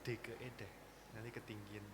DKE deh, nanti ketinggian.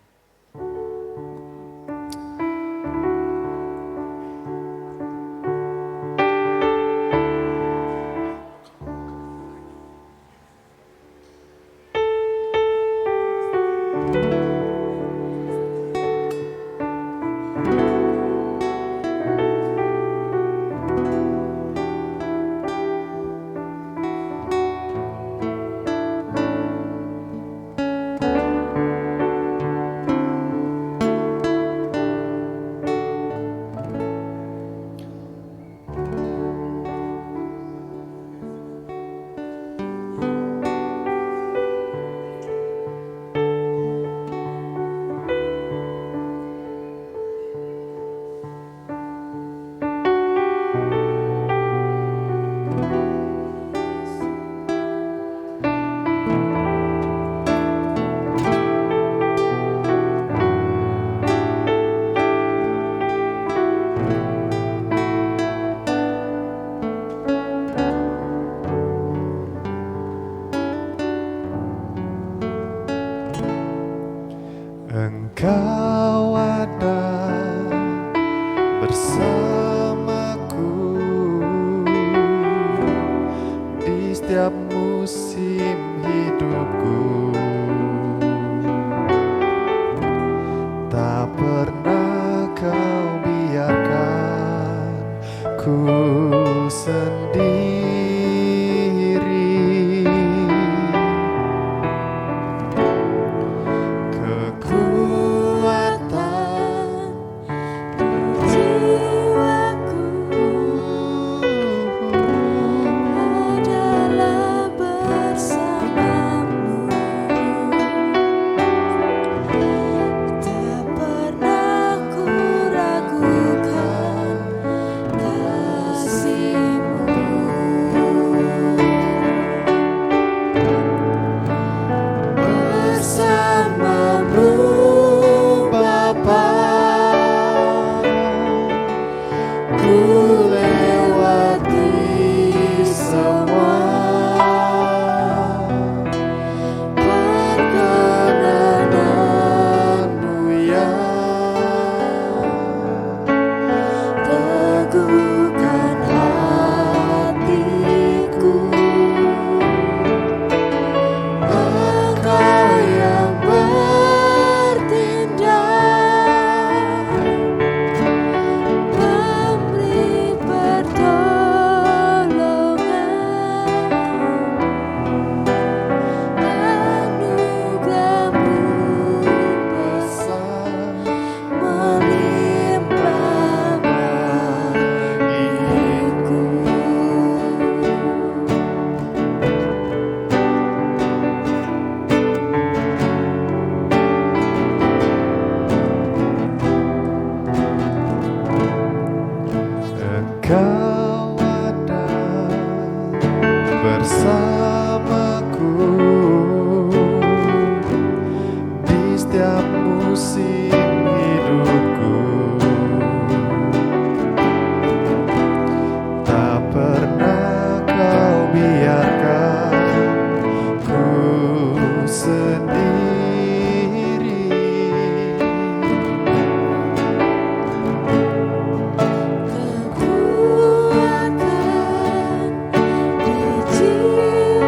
Kau ada bersamaku di setiap musim hidupku. Tak pernah kau biarkan ku sendiri. Kau ada bersamaku di setiap musim hidupku. Tak pernah kau biarkan ku sendiri. Kekuatan di jiwa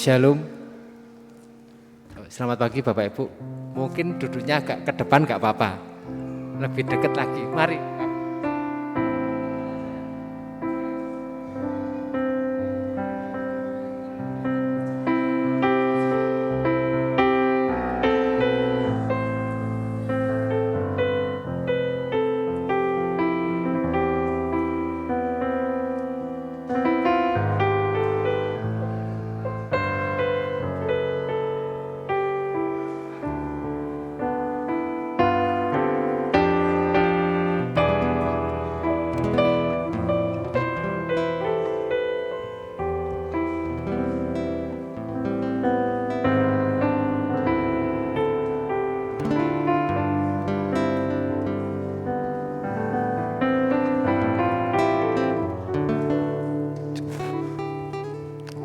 Shalom. Selamat pagi Bapak Ibu. Mungkin duduknya agak ke depan gak apa-apa. Lebih dekat lagi. Mari.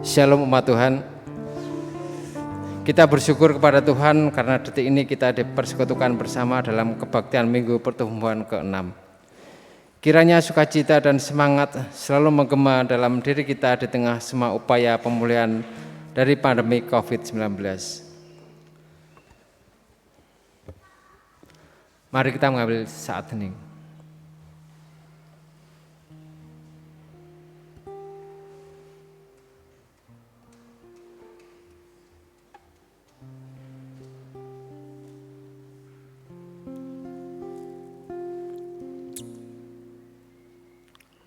Shalom umat Tuhan. Kita bersyukur kepada Tuhan karena detik ini kita dipersekutukan bersama dalam kebaktian Minggu Pertumbuhan ke-6. Kiranya sukacita dan semangat selalu menggema dalam diri kita di tengah semua upaya pemulihan dari pandemi COVID-19. Mari kita mengambil saat hening.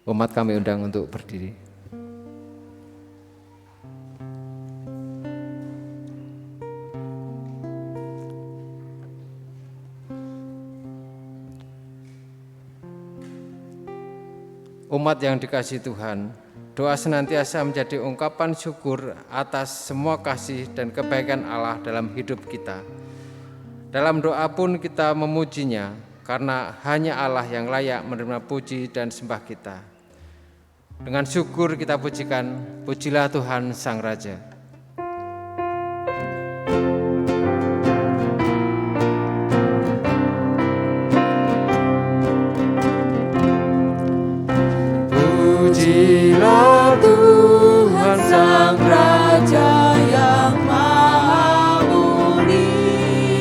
Umat kami undang untuk berdiri. Umat yang dikasihi Tuhan, doa senantiasa menjadi ungkapan syukur atas semua kasih dan kebaikan Allah dalam hidup kita. Dalam doa pun kita memujinya, karena hanya Allah yang layak menerima puji dan sembah kita. Dengan syukur kita pujikan, pujilah Tuhan Sang Raja. Pujilah Tuhan Sang Raja yang Maha Mulia,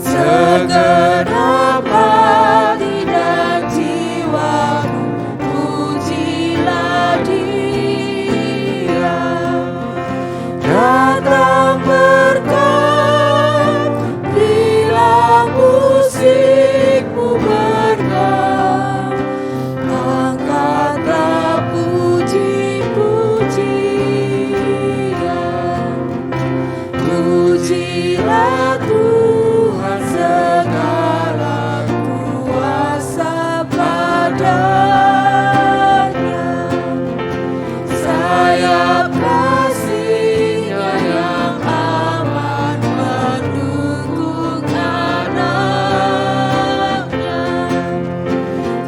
segenap hati dan jiwaku pujilah Dia. Datang berkat, bilang musikmu berkat, angkatlah puji-pujian. Pujilah Tuhan segala kuasa padanya, sayap kasih-Nya yang aman mendukung anak-Nya.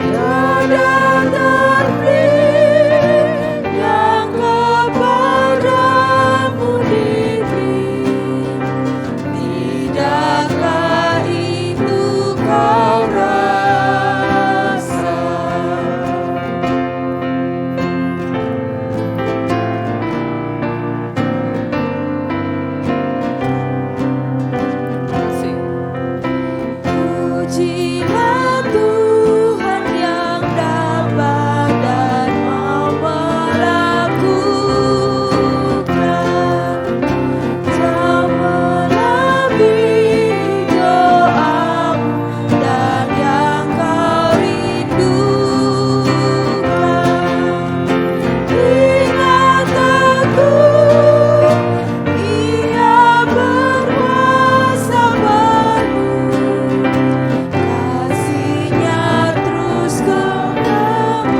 Tiada terpilih yang kepadamu diberi, tidakkah itu kau rasa? Pujilah Tuhan yang dapat dan mau melakukan, jauh melebihi doamu dan yang kau rindukan. Ingat teguh, Ia berkuasa penuh, kasih-Nya terus kemuliaan.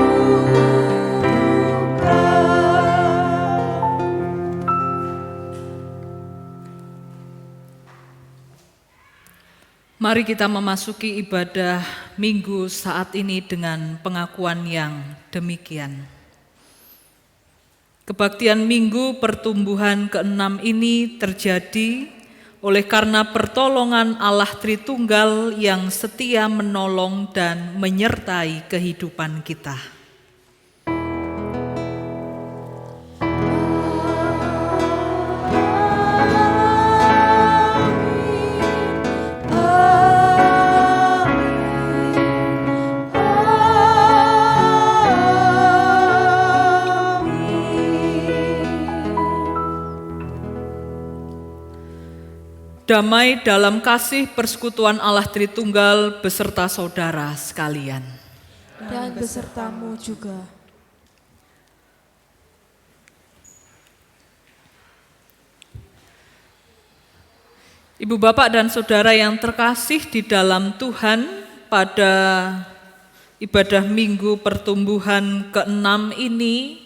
Mari kita memasuki ibadah Minggu saat ini dengan pengakuan yang demikian. Kebaktian Minggu Pertumbuhan ke-6 ini terjadi oleh karena pertolongan Allah Tritunggal yang setia menolong dan menyertai kehidupan kita. Damai dalam kasih persekutuan Allah Tritunggal beserta saudara sekalian. Dan besertamu juga. Ibu bapak dan saudara yang terkasih di dalam Tuhan, pada ibadah Minggu Pertumbuhan ke-6 ini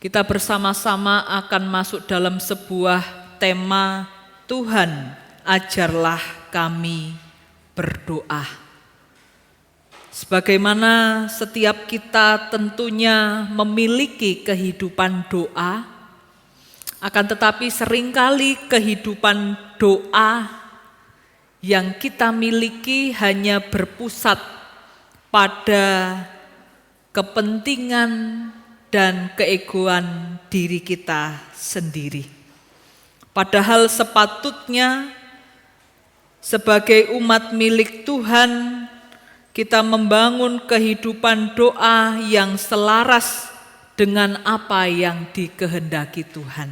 kita bersama-sama akan masuk dalam sebuah tema Tuhan, ajarlah kami berdoa. Sebagaimana setiap kita tentunya memiliki kehidupan doa, akan tetapi seringkali kehidupan doa yang kita miliki hanya berpusat pada kepentingan dan keegoan diri kita sendiri. Padahal sepatutnya sebagai umat milik Tuhan, kita membangun kehidupan doa yang selaras dengan apa yang dikehendaki Tuhan.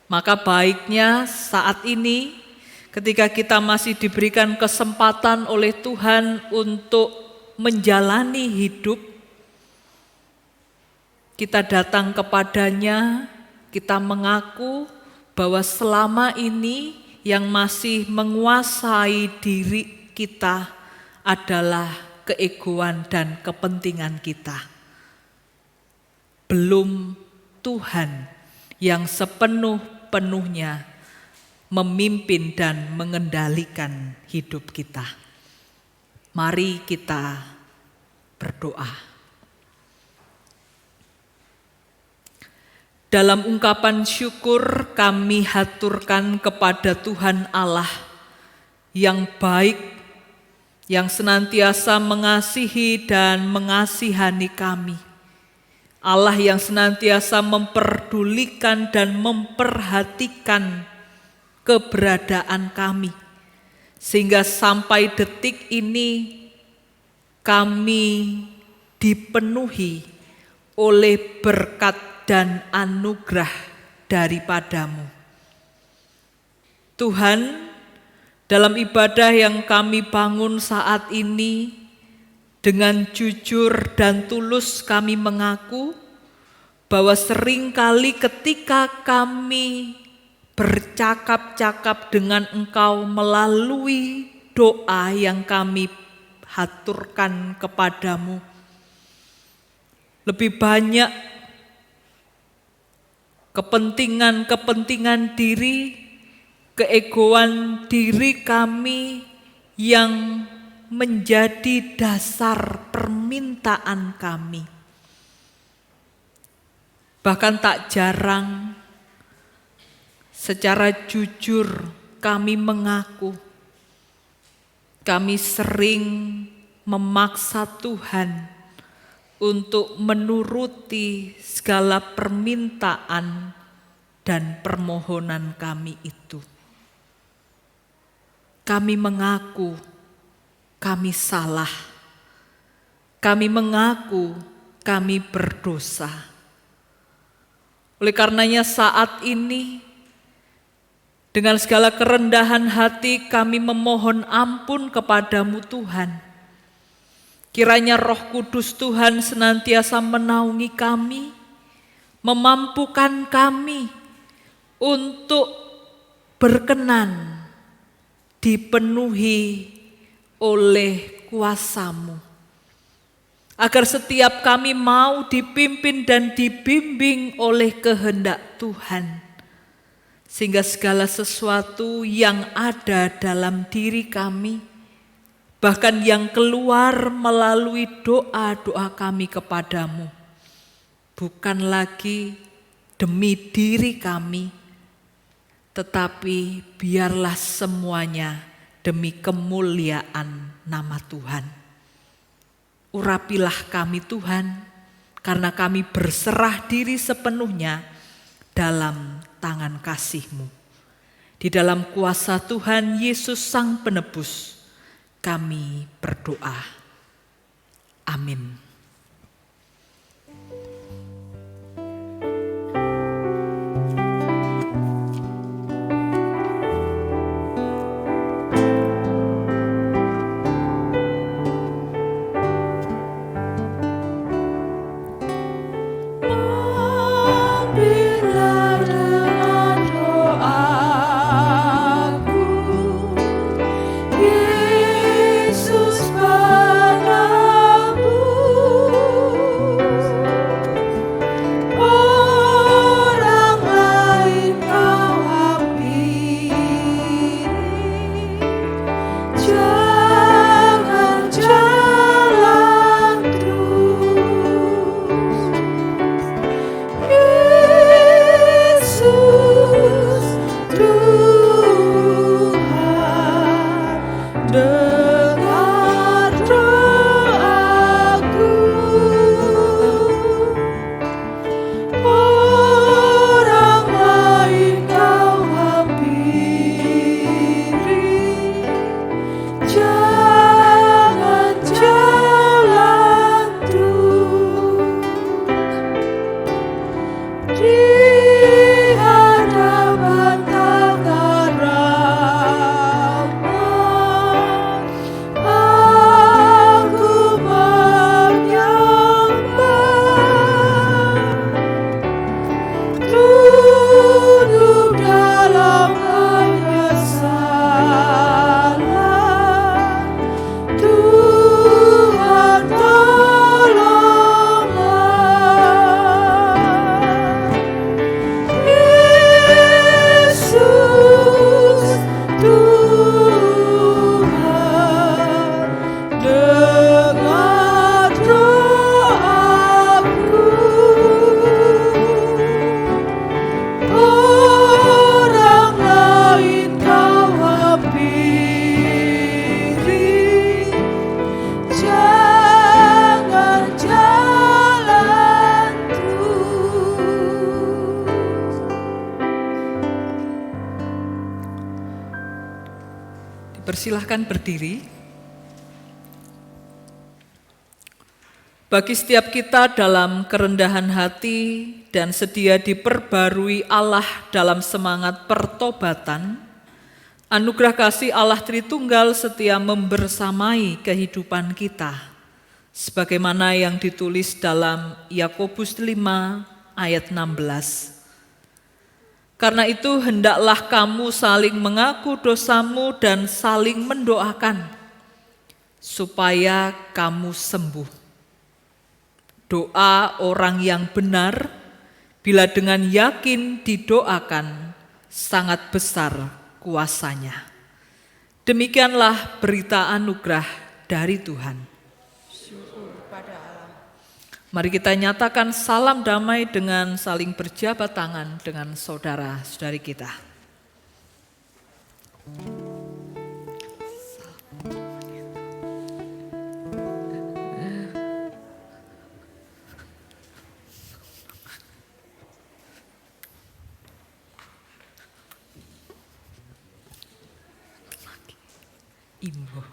Maka baiknya saat ini ketika kita masih diberikan kesempatan oleh Tuhan untuk menjalani hidup, kita datang kepadanya, kita mengaku bahwa selama ini yang masih menguasai diri kita adalah keegoan dan kepentingan kita. Belum Tuhan yang sepenuh-penuhnya memimpin dan mengendalikan hidup kita. Mari kita berdoa. Dalam ungkapan syukur kami haturkan kepada Tuhan Allah yang baik, yang senantiasa mengasihi dan mengasihani kami. Allah yang senantiasa memperdulikan dan memperhatikan keberadaan kami, sehingga sampai detik ini kami dipenuhi oleh berkat dan anugerah daripadamu. Tuhan, dalam ibadah yang kami bangun saat ini, dengan jujur dan tulus kami mengaku bahwa seringkali ketika kami bercakap-cakap dengan Engkau melalui doa yang kami haturkan kepadamu, lebih banyak kepentingan diri, keegoan diri kami yang menjadi dasar permintaan kami. Bahkan tak jarang secara jujur kami mengaku kami sering memaksa Tuhan untuk menuruti segala permintaan dan permohonan kami itu. Kami mengaku kami salah, kami mengaku kami berdosa. Oleh karenanya saat ini, dengan segala kerendahan hati kami memohon ampun kepadamu Tuhan. Kiranya Roh Kudus Tuhan senantiasa menaungi kami, memampukan kami untuk berkenan dipenuhi oleh kuasa-Mu, agar setiap kami mau dipimpin dan dibimbing oleh kehendak Tuhan, sehingga segala sesuatu yang ada dalam diri kami, bahkan yang keluar melalui doa-doa kami kepadamu, bukan lagi demi diri kami, tetapi biarlah semuanya demi kemuliaan nama Tuhan. Urapilah kami Tuhan, karena kami berserah diri sepenuhnya dalam tangan kasih-Mu. Di dalam kuasa Tuhan Yesus Sang Penebus, kami berdoa. Amin. Persilahkan berdiri. Bagi setiap kita dalam kerendahan hati dan sedia diperbarui Allah dalam semangat pertobatan, anugerah kasih Allah Tritunggal setia membersamai kehidupan kita, sebagaimana yang ditulis dalam Yakobus 5 ayat 16. Karena itu hendaklah kamu saling mengaku dosamu dan saling mendoakan, supaya kamu sembuh. Doa orang yang benar, bila dengan yakin didoakan, sangat besar kuasanya. Demikianlah berita anugerah dari Tuhan. Mari kita nyatakan salam damai dengan saling berjabat tangan dengan saudara-saudari kita. Imbo.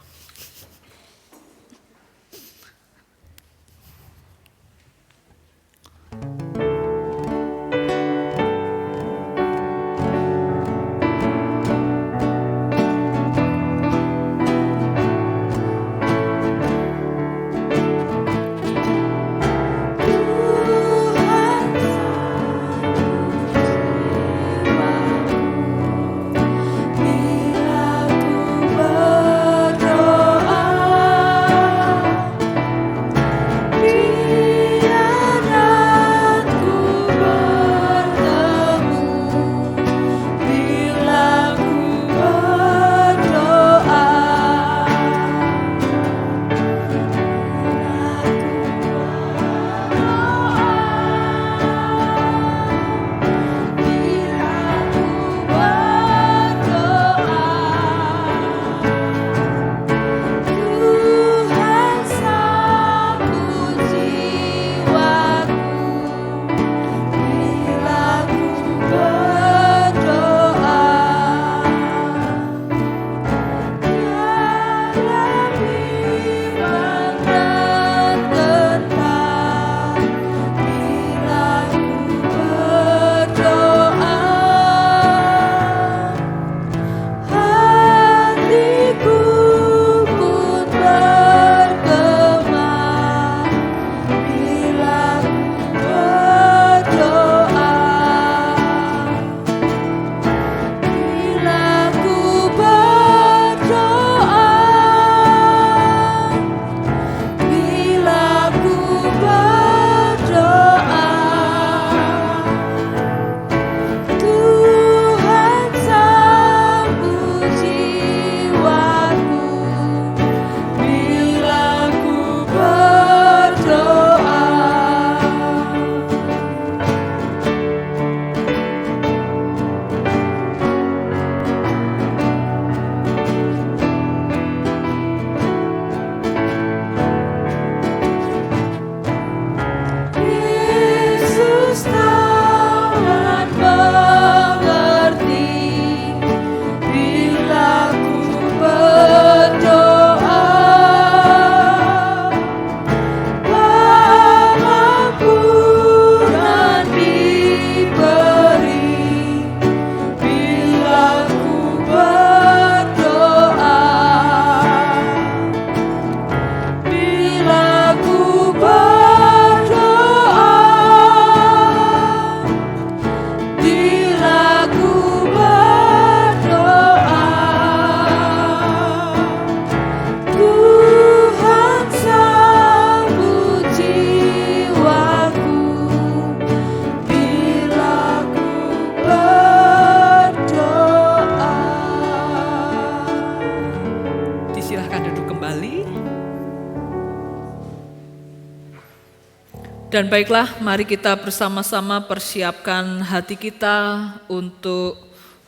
Dan baiklah, mari kita bersama-sama persiapkan hati kita untuk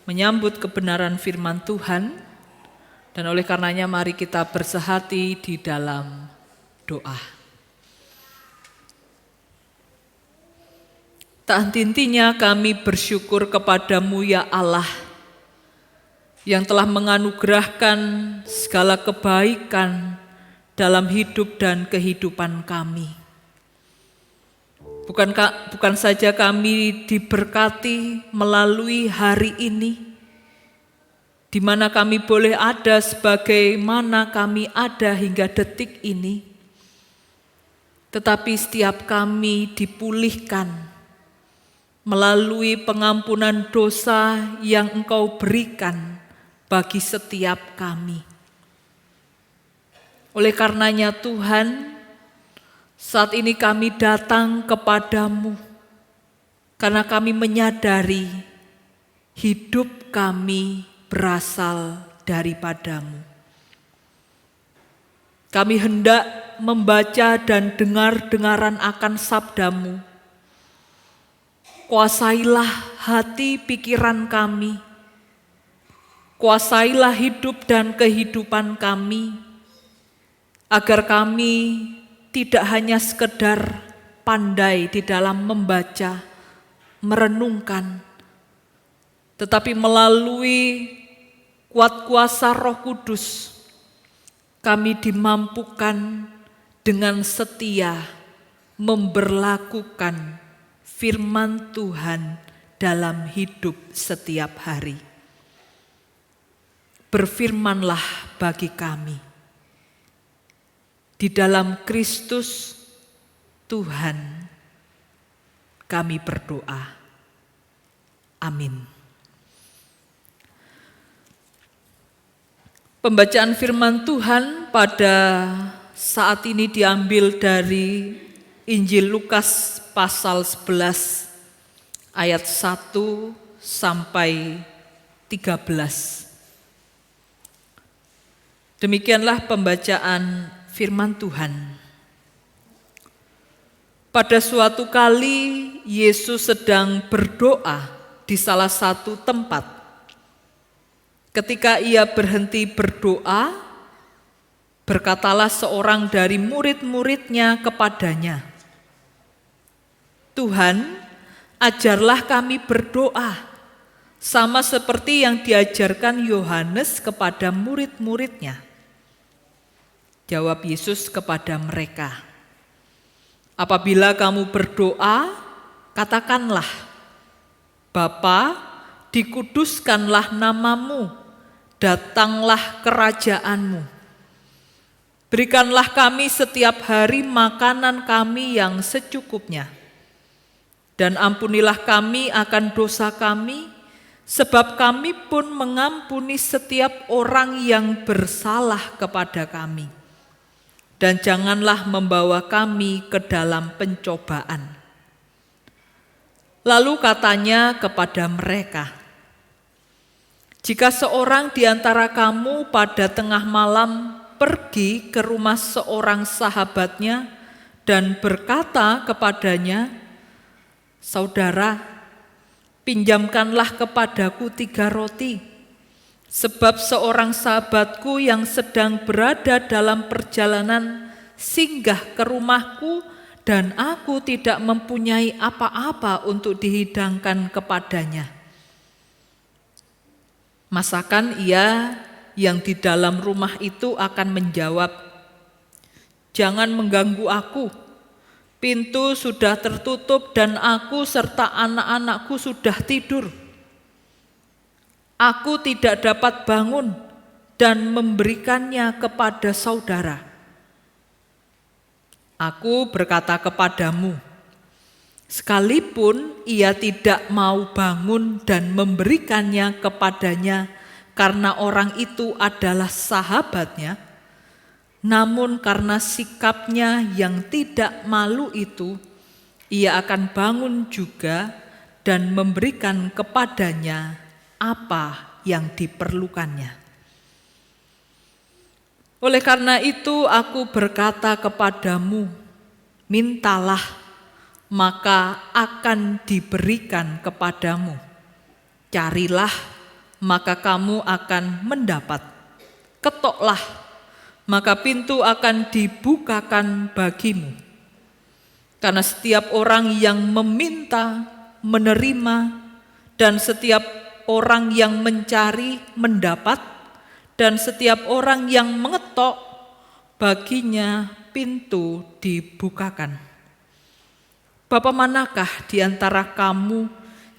menyambut kebenaran firman Tuhan. Dan oleh karenanya mari kita bersehati di dalam doa. Tak henti-hentinya kami bersyukur kepadamu ya Allah, yang telah menganugerahkan segala kebaikan dalam hidup dan kehidupan kami. Bukan saja kami diberkati melalui hari ini, di mana kami boleh ada sebagaimana kami ada hingga detik ini, tetapi setiap kami dipulihkan melalui pengampunan dosa yang Engkau berikan bagi setiap kami. Oleh karenanya Tuhan, saat ini kami datang kepadamu karena kami menyadari hidup kami berasal daripadamu. Kami hendak membaca dan dengar-dengaran akan sabdamu. Kuasailah hati pikiran kami, kuasailah hidup dan kehidupan kami, agar kami tidak hanya sekedar pandai di dalam membaca, merenungkan, tetapi melalui kuat kuasa Roh Kudus, kami dimampukan dengan setia memberlakukan firman Tuhan dalam hidup setiap hari. Berfirmanlah bagi kami. Di dalam Kristus Tuhan kami berdoa. Amin. Pembacaan firman Tuhan pada saat ini diambil dari Injil Lukas pasal 11 ayat 1 sampai 13. Demikianlah pembacaan firman Tuhan. Pada suatu kali Yesus sedang berdoa di salah satu tempat. Ketika ia berhenti berdoa, berkatalah seorang dari murid-muridnya kepadanya, "Tuhan, ajarlah kami berdoa, sama seperti yang diajarkan Yohanes kepada murid-muridnya." Jawab Yesus kepada mereka, "Apabila kamu berdoa, katakanlah, Bapa, dikuduskanlah namamu, datanglah kerajaanmu. Berikanlah kami setiap hari makanan kami yang secukupnya. Dan ampunilah kami akan dosa kami, sebab kami pun mengampuni setiap orang yang bersalah kepada kami. Dan janganlah membawa kami ke dalam pencobaan." Lalu katanya kepada mereka, "Jika seorang di antara kamu pada tengah malam pergi ke rumah seorang sahabatnya dan berkata kepadanya, 'Saudara, pinjamkanlah kepadaku 3 roti, sebab seorang sahabatku yang sedang berada dalam perjalanan singgah ke rumahku dan aku tidak mempunyai apa-apa untuk dihidangkan kepadanya.' Masakan ia yang di dalam rumah itu akan menjawab, 'Jangan mengganggu aku. Pintu sudah tertutup dan aku serta anak-anakku sudah tidur. Aku tidak dapat bangun dan memberikannya kepada saudara.' Aku berkata kepadamu, sekalipun ia tidak mau bangun dan memberikannya kepadanya karena orang itu adalah sahabatnya, namun karena sikapnya yang tidak malu itu, ia akan bangun juga dan memberikan kepadanya apa yang diperlukannya. Oleh karena itu aku berkata kepadamu, mintalah, maka akan diberikan kepadamu. Carilah, maka kamu akan mendapat. Ketoklah, maka pintu akan dibukakan bagimu. Karena setiap orang yang meminta, menerima, dan setiap orang yang mencari mendapat, dan setiap orang yang mengetok, baginya pintu dibukakan. Bapa manakah di antara kamu,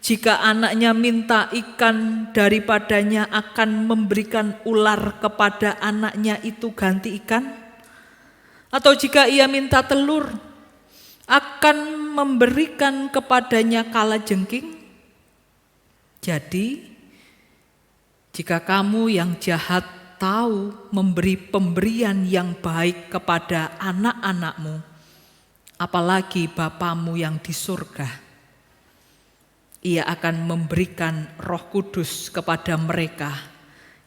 jika anaknya minta ikan, daripadanya akan memberikan ular kepada anaknya itu ganti ikan? Atau jika ia minta telur, akan memberikan kepadanya kalajengking? Jadi, jika kamu yang jahat tahu memberi pemberian yang baik kepada anak-anakmu, apalagi Bapamu yang di surga, Ia akan memberikan Roh Kudus kepada mereka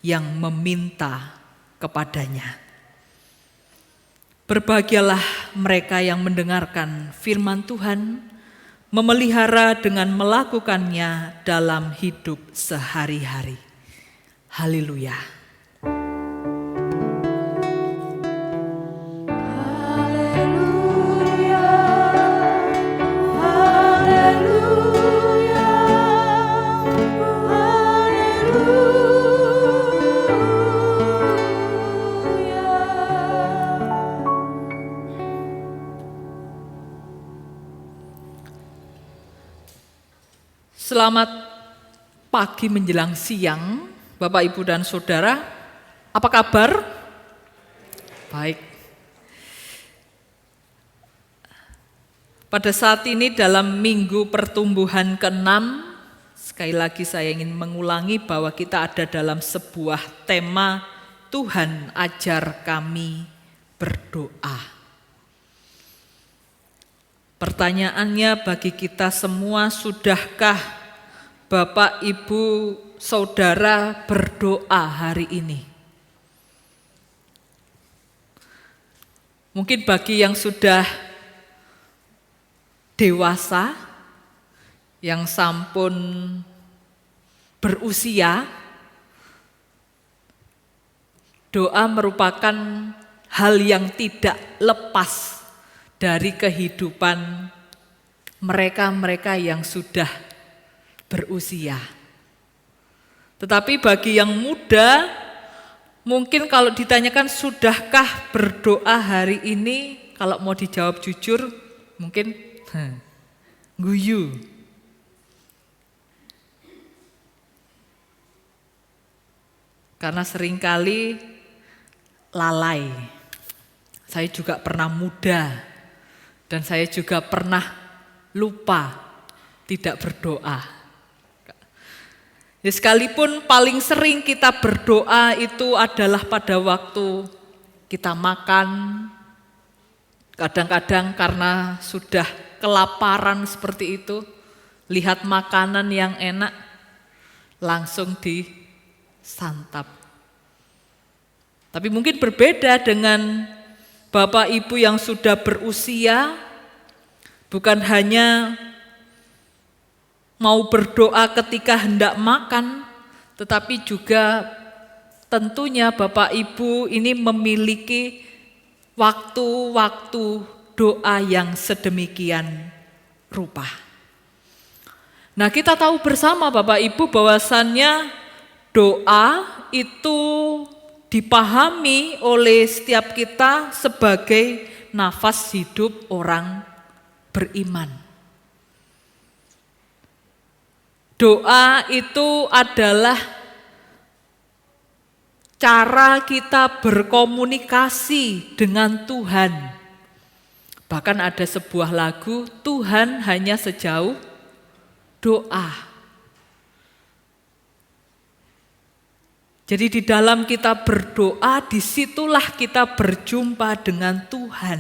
yang meminta kepadanya. Berbahagialah mereka yang mendengarkan firman Tuhan, memelihara dengan melakukannya dalam hidup sehari-hari. Haleluya. Selamat pagi menjelang siang, Bapak, Ibu, dan Saudara. Apa kabar? Baik. Pada saat ini dalam minggu pertumbuhan ke-6, sekali lagi saya ingin mengulangi bahwa kita ada dalam sebuah tema Tuhan ajar kami berdoa. Pertanyaannya bagi kita semua, sudahkah Bapak, Ibu, Saudara berdoa hari ini? Mungkin bagi yang sudah dewasa, yang sampun berusia, doa merupakan hal yang tidak lepas dari kehidupan mereka-mereka yang sudah berusia. Tetapi bagi yang muda, mungkin kalau ditanyakan sudahkah berdoa hari ini, kalau mau dijawab jujur, mungkin guyu. Karena seringkali lalai. Saya juga pernah muda. Dan saya juga pernah lupa tidak berdoa. Ya, sekalipun paling sering kita berdoa itu adalah pada waktu kita makan. Kadang-kadang karena sudah kelaparan seperti itu, lihat makanan yang enak, langsung disantap. Tapi mungkin berbeda dengan Bapak Ibu yang sudah berusia, bukan hanya mau berdoa ketika hendak makan, tetapi juga tentunya Bapak Ibu ini memiliki waktu-waktu doa yang sedemikian rupa. Nah, kita tahu bersama Bapak Ibu bahwasannya doa itu dipahami oleh setiap kita sebagai nafas hidup orang beriman. Doa itu adalah cara kita berkomunikasi dengan Tuhan. Bahkan ada sebuah lagu, Tuhan hanya sejauh doa. Jadi di dalam kita berdoa, disitulah kita berjumpa dengan Tuhan.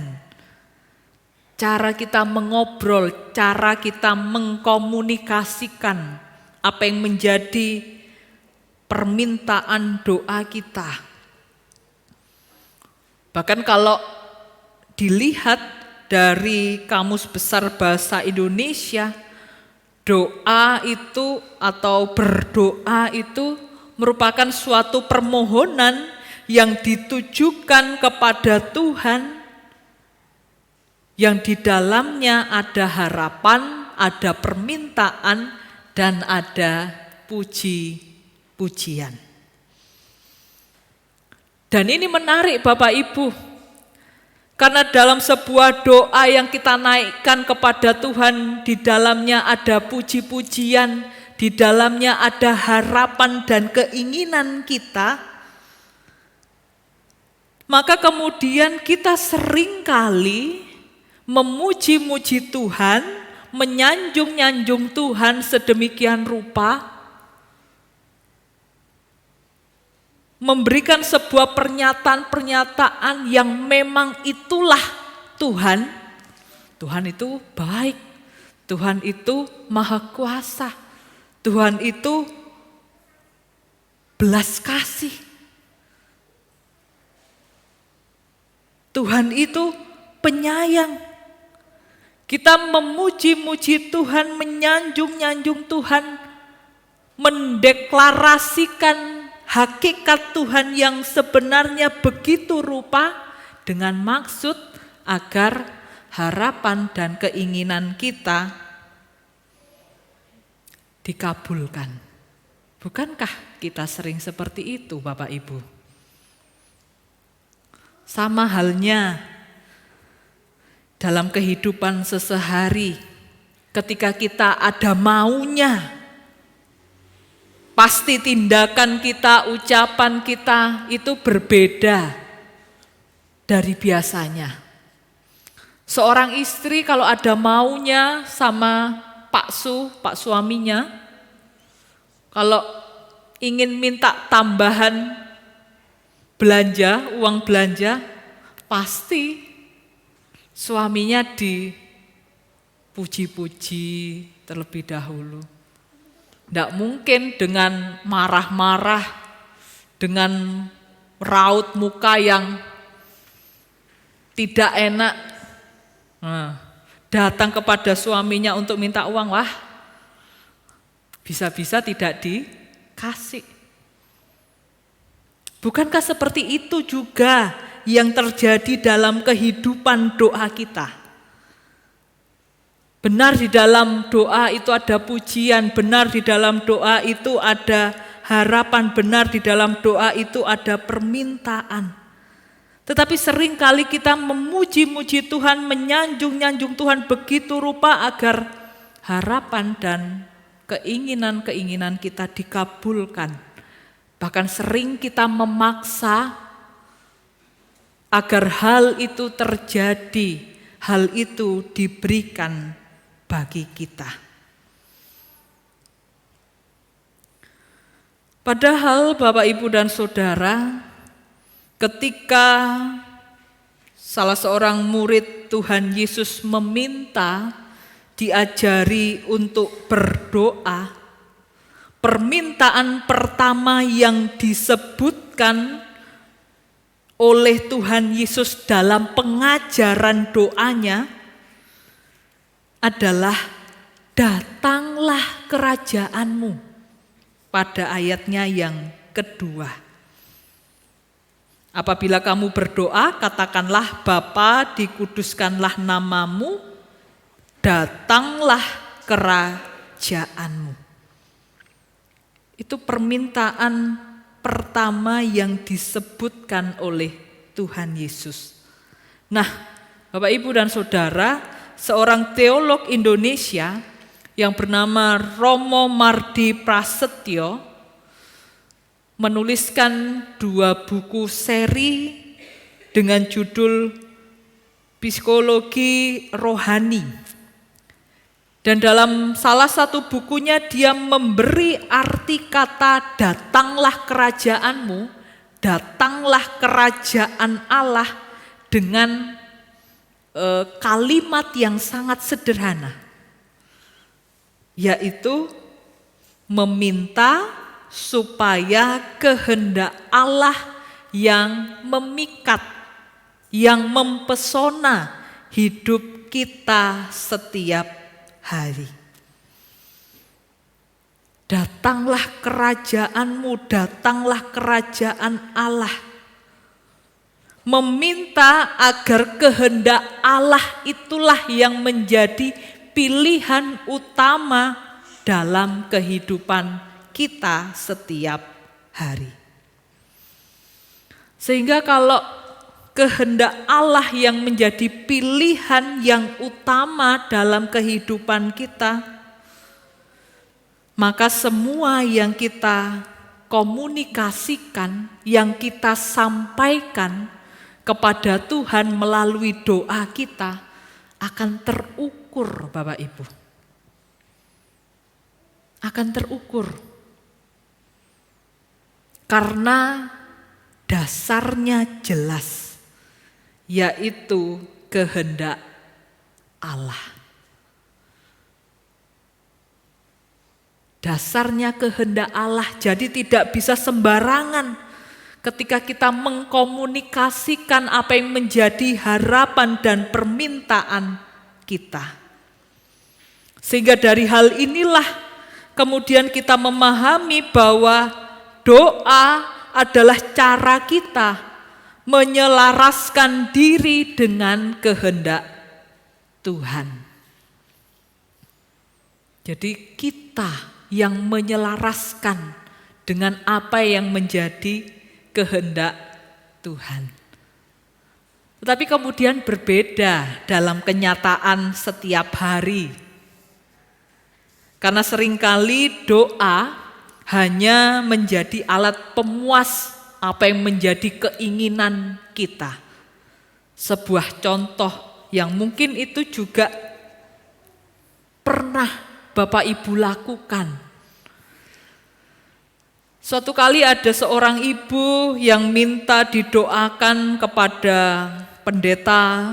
Cara kita mengobrol, cara kita mengkomunikasikan apa yang menjadi permintaan doa kita. Bahkan kalau dilihat dari Kamus Besar Bahasa Indonesia, doa itu atau berdoa itu merupakan suatu permohonan yang ditujukan kepada Tuhan, yang di dalamnya ada harapan, ada permintaan, dan ada puji-pujian. Dan ini menarik Bapak Ibu, karena dalam sebuah doa yang kita naikkan kepada Tuhan, di dalamnya ada puji-pujian, di dalamnya ada harapan dan keinginan kita, maka kemudian kita seringkali memuji-muji Tuhan, menyanjung-nyanjung Tuhan sedemikian rupa, memberikan sebuah pernyataan-pernyataan yang memang itulah Tuhan. Tuhan itu baik, Tuhan itu maha kuasa, Tuhan itu belas kasih, Tuhan itu penyayang. Kita memuji-muji Tuhan, menyanjung-nyanjung Tuhan, mendeklarasikan hakikat Tuhan yang sebenarnya begitu rupa, dengan maksud agar harapan dan keinginan kita dikabulkan. Bukankah kita sering seperti itu Bapak Ibu? Sama halnya dalam kehidupan sehari-hari, ketika kita ada maunya, pasti tindakan kita, ucapan kita itu berbeda dari biasanya. Seorang istri kalau ada maunya sama pak suaminya, kalau ingin minta tambahan belanja, uang belanja, pasti suaminya dipuji-puji terlebih dahulu. Tidak mungkin dengan marah-marah, dengan raut muka yang tidak enak, datang kepada suaminya untuk minta uang, wah bisa-bisa tidak dikasih. Bukankah seperti itu juga yang terjadi dalam kehidupan doa kita? Benar di dalam doa itu ada pujian, benar di dalam doa itu ada harapan, benar di dalam doa itu ada permintaan. Tetapi seringkali kita memuji-muji Tuhan, menyanjung-nyanjung Tuhan begitu rupa agar harapan dan keinginan-keinginan kita dikabulkan. Bahkan sering kita memaksa agar hal itu terjadi, hal itu diberikan bagi kita. Padahal Bapak Ibu dan Saudara, ketika salah seorang murid Tuhan Yesus meminta diajari untuk berdoa, permintaan pertama yang disebutkan oleh Tuhan Yesus dalam pengajaran doanya adalah datanglah kerajaanmu, pada ayatnya yang kedua. Apabila kamu berdoa, katakanlah Bapa, dikuduskanlah namamu, datanglah kerajaanmu. Itu permintaan pertama yang disebutkan oleh Tuhan Yesus. Nah, Bapak Ibu dan Saudara, seorang teolog Indonesia yang bernama Romo Mardi Prasetyo menuliskan 2 buku seri dengan judul Psikologi Rohani. Dan dalam salah satu bukunya dia memberi arti kata datanglah kerajaanmu, datanglah kerajaan Allah dengan kalimat yang sangat sederhana, yaitu meminta supaya kehendak Allah yang memikat, yang mempesona hidup kita setiap hari. Datanglah kerajaanmu, datanglah kerajaan Allah. Meminta agar kehendak Allah itulah yang menjadi pilihan utama dalam kehidupan kita setiap hari. Sehingga kalau kehendak Allah yang menjadi pilihan yang utama dalam kehidupan kita, maka semua yang kita komunikasikan, yang kita sampaikan kepada Tuhan melalui doa kita akan terukur, Bapak Ibu. Akan terukur. Karena dasarnya jelas, yaitu kehendak Allah. Dasarnya kehendak Allah, jadi tidak bisa sembarangan ketika kita mengkomunikasikan apa yang menjadi harapan dan permintaan kita. Sehingga dari hal inilah kemudian kita memahami bahwa doa adalah cara kita menyelaraskan diri dengan kehendak Tuhan. Jadi kita yang menyelaraskan dengan apa yang menjadi kehendak Tuhan. Tetapi kemudian berbeda dalam kenyataan setiap hari. Karena seringkali doa hanya menjadi alat pemuas apa yang menjadi keinginan kita. Sebuah contoh yang mungkin itu juga pernah Bapak Ibu lakukan. Suatu kali ada seorang ibu yang minta didoakan kepada pendeta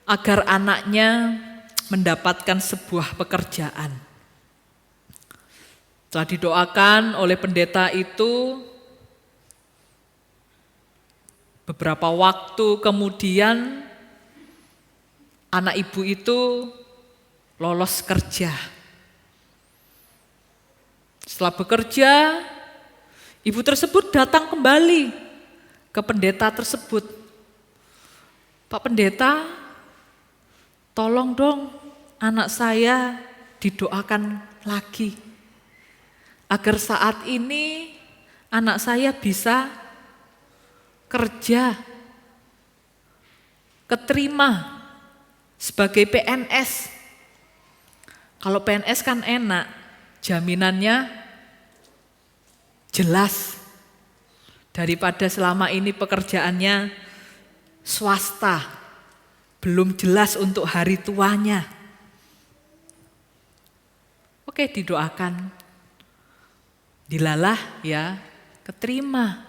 agar anaknya mendapatkan sebuah pekerjaan. Setelah didoakan oleh pendeta itu, beberapa waktu kemudian anak ibu itu lolos kerja. Setelah bekerja, ibu tersebut datang kembali ke pendeta tersebut. Pak Pendeta, tolong dong anak saya didoakan lagi. Agar saat ini anak saya bisa kerja, keterima sebagai PNS. Kalau PNS kan enak, jaminannya jelas. Daripada selama ini pekerjaannya swasta, belum jelas untuk hari tuanya. Oke, didoakan. Dilalah ya, keterima.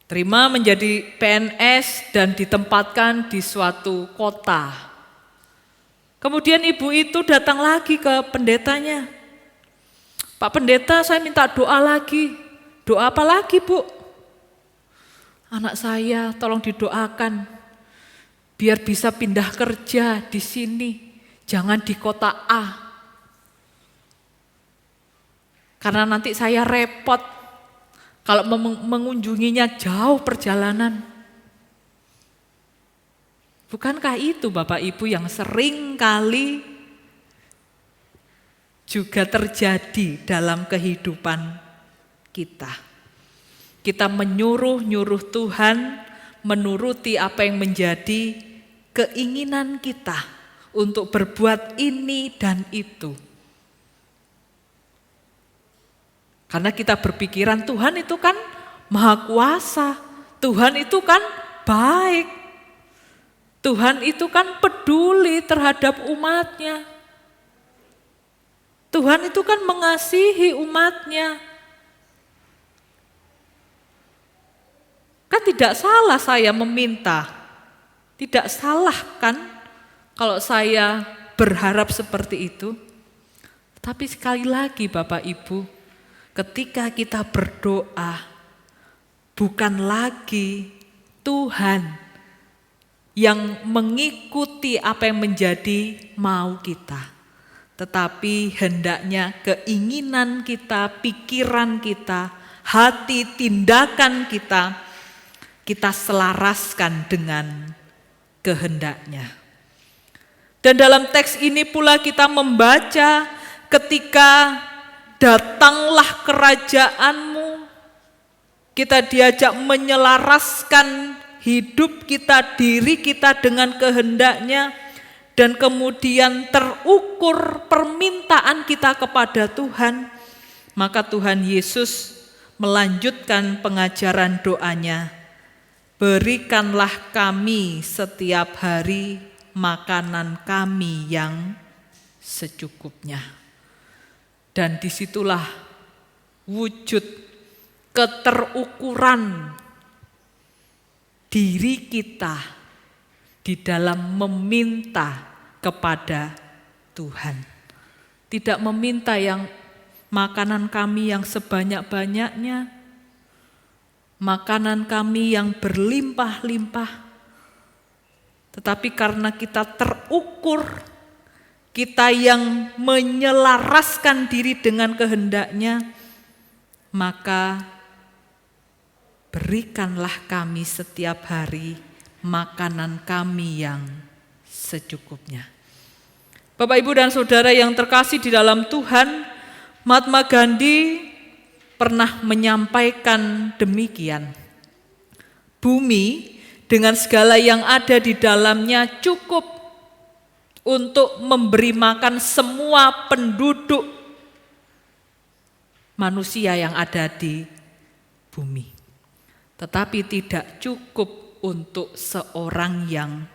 Terima menjadi PNS dan ditempatkan di suatu kota. Kemudian ibu itu datang lagi ke pendetanya. Pak Pendeta, saya minta doa lagi. Doa apa lagi, Bu? Anak saya tolong didoakan biar bisa pindah kerja di sini, jangan di kota A. Karena nanti saya repot kalau mengunjunginya jauh perjalanan. Bukankah itu Bapak Ibu yang sering kali juga terjadi dalam kehidupan kita? Kita menyuruh-nyuruh Tuhan menuruti apa yang menjadi keinginan kita untuk berbuat ini dan itu. Karena kita berpikiran Tuhan itu kan maha kuasa, Tuhan itu kan baik. Tuhan itu kan peduli terhadap umatnya. Tuhan itu kan mengasihi umatnya. Kan tidak salah saya meminta. Tidak salah kan kalau saya berharap seperti itu. Tapi sekali lagi Bapak Ibu, ketika kita berdoa, bukan lagi Tuhan yang mengikuti apa yang menjadi mau kita. Tetapi hendaknya keinginan kita, pikiran kita, hati, tindakan kita selaraskan dengan kehendaknya. Dan dalam teks ini pula kita membaca ketika datanglah kerajaanmu, kita diajak menyelaraskan hidup kita, diri kita dengan kehendaknya, dan kemudian terukur permintaan kita kepada Tuhan, maka Tuhan Yesus melanjutkan pengajaran doanya, berikanlah kami setiap hari makanan kami yang secukupnya. Dan disitulah wujud keterukuran diri kita di dalam meminta kepada Tuhan. Tidak meminta yang makanan kami yang sebanyak-banyaknya, makanan kami yang berlimpah-limpah, tetapi karena kita terukur, kita yang menyelaraskan diri dengan kehendaknya, maka berikanlah kami setiap hari makanan kami yang secukupnya. Bapak, Ibu, dan Saudara yang terkasih di dalam Tuhan, Mahatma Gandhi pernah menyampaikan demikian. Bumi dengan segala yang ada di dalamnya cukup untuk memberi makan semua penduduk manusia yang ada di bumi. Tetapi tidak cukup untuk seorang yang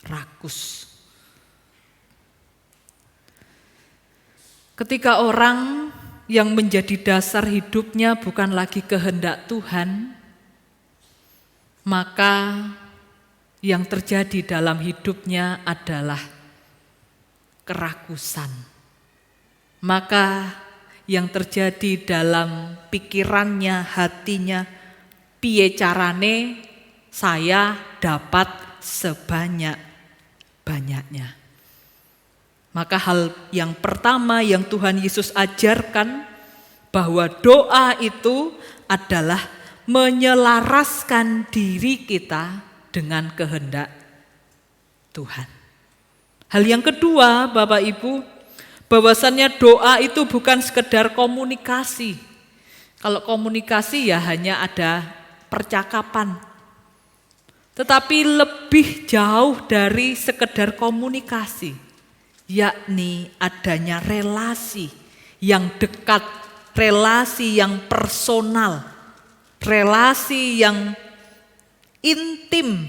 rakus. Ketika orang yang menjadi dasar hidupnya bukan lagi kehendak Tuhan, maka yang terjadi dalam hidupnya adalah kerakusan. Maka yang terjadi dalam pikirannya, hatinya, piye carane saya dapat sebanyak-banyaknya. Maka hal yang pertama yang Tuhan Yesus ajarkan, bahwa doa itu adalah menyelaraskan diri kita dengan kehendak Tuhan. Hal yang kedua, Bapak Ibu, bahwasannya doa itu bukan sekedar komunikasi. Kalau komunikasi ya hanya ada percakapan. Tetapi lebih jauh dari sekedar komunikasi, yakni adanya relasi yang dekat, relasi yang personal, relasi yang intim,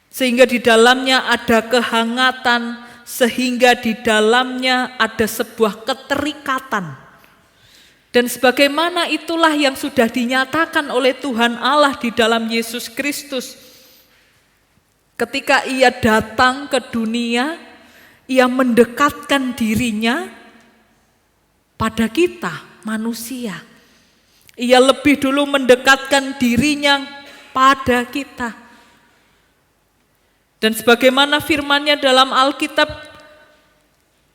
sehingga di dalamnya ada kehangatan, sehingga di dalamnya ada sebuah keterikatan. Dan sebagaimana itulah yang sudah dinyatakan oleh Tuhan Allah di dalam Yesus Kristus. Ketika Ia datang ke dunia, Ia mendekatkan dirinya pada kita, manusia. Ia lebih dulu mendekatkan dirinya pada kita. Dan sebagaimana firman-Nya dalam Alkitab,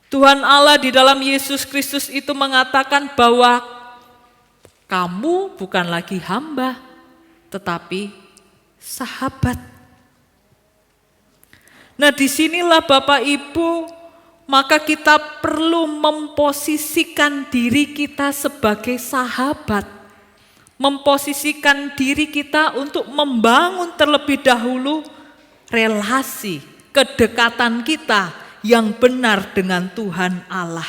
Tuhan Allah di dalam Yesus Kristus itu mengatakan bahwa kamu bukan lagi hamba, tetapi sahabat. Nah, disinilah Bapak Ibu, maka kita perlu memposisikan diri kita sebagai sahabat. Memposisikan diri kita untuk membangun terlebih dahulu relasi, kedekatan kita yang benar dengan Tuhan Allah.